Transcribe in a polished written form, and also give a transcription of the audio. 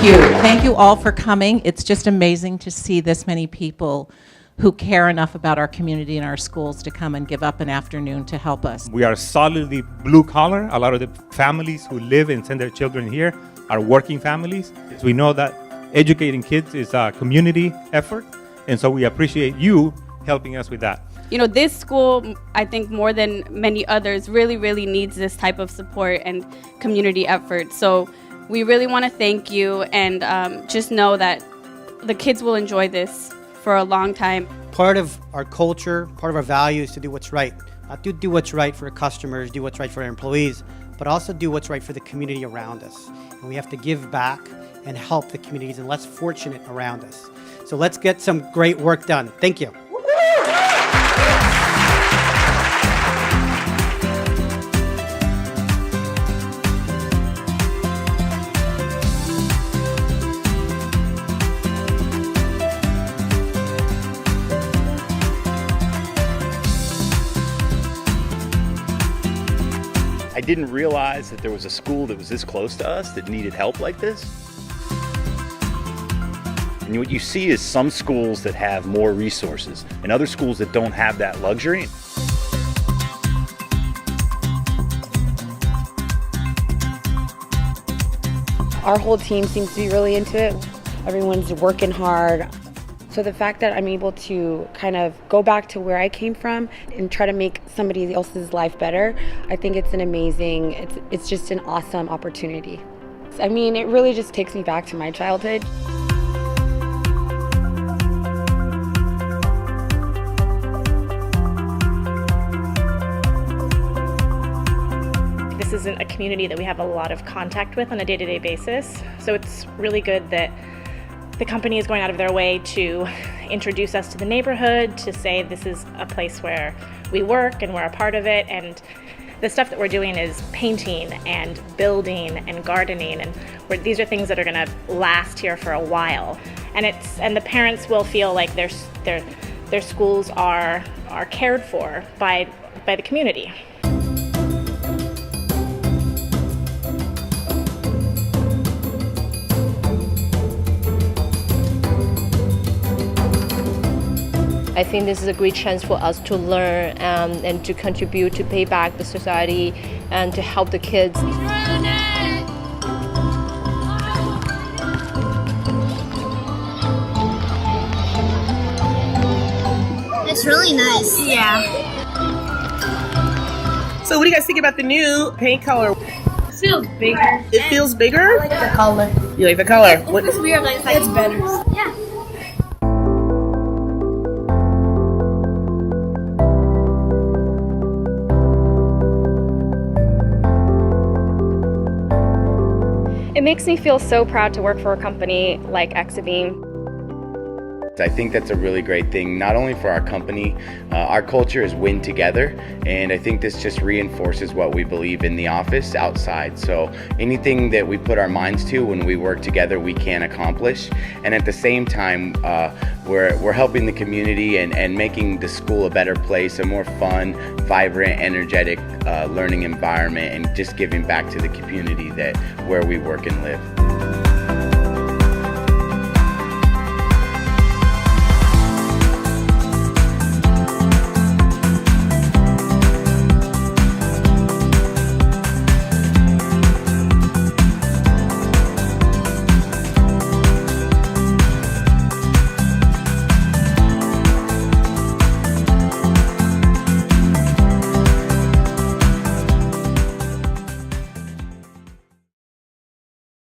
you. Thank you all for coming. It's just amazing to see this many people who care enough about our community and our schools to come and give up an afternoon to help us. We are solidly blue collar. A lot of the families who live and send their children here are working families. We know that educating kids is a community effort, and so we appreciate you helping us with that. You know, this school, I think more than many others, really needs this type of support and community effort. So we really want to thank you, and just know that the kids will enjoy this for a long time. Part of our culture, part of our value is to do what's right. Not to do what's right for customers, do what's right for our employees, but also do what's right for the community around us. And we have to give back and help the communities and less fortunate around us. So let's get some great work done. Thank you. I didn't realize that there was a school that was this close to us that needed help like this. And what you see is some schools that have more resources and other schools that don't have that luxury. Our whole team seems to be really into it. Everyone's working hard. So the fact that I'm able to kind of go back to where I came from and try to make somebody else's life better, I think it's it's just an awesome opportunity. I mean, it really just takes me back to my childhood. This isn't a community that we have a lot of contact with on a day-to-day basis, so it's really good that the company is going out of their way to introduce us to the neighborhood, to say this is a place where we work and we're a part of it. And the stuff that we're doing is painting and building and gardening, and these are things that are going to last here for a while. And the parents will feel like their schools are cared for by the community. I think this is a great chance for us to learn and to contribute, to pay back the society and to help the kids. It's really nice. Yeah. So what do you guys think about the new paint color? It feels bigger. It feels bigger? I like the color. You like the color? What is weird? Like it's better. Yeah. It makes me feel so proud to work for a company like Exabeam. I think that's a really great thing, not only for our company. Our culture is win together, and I think this just reinforces what we believe in the office outside. So anything that we put our minds to when we work together, we can accomplish. And at the same time, we're helping the community and making the school a better place, a more fun, vibrant, energetic learning environment, and just giving back to the community where we work and live.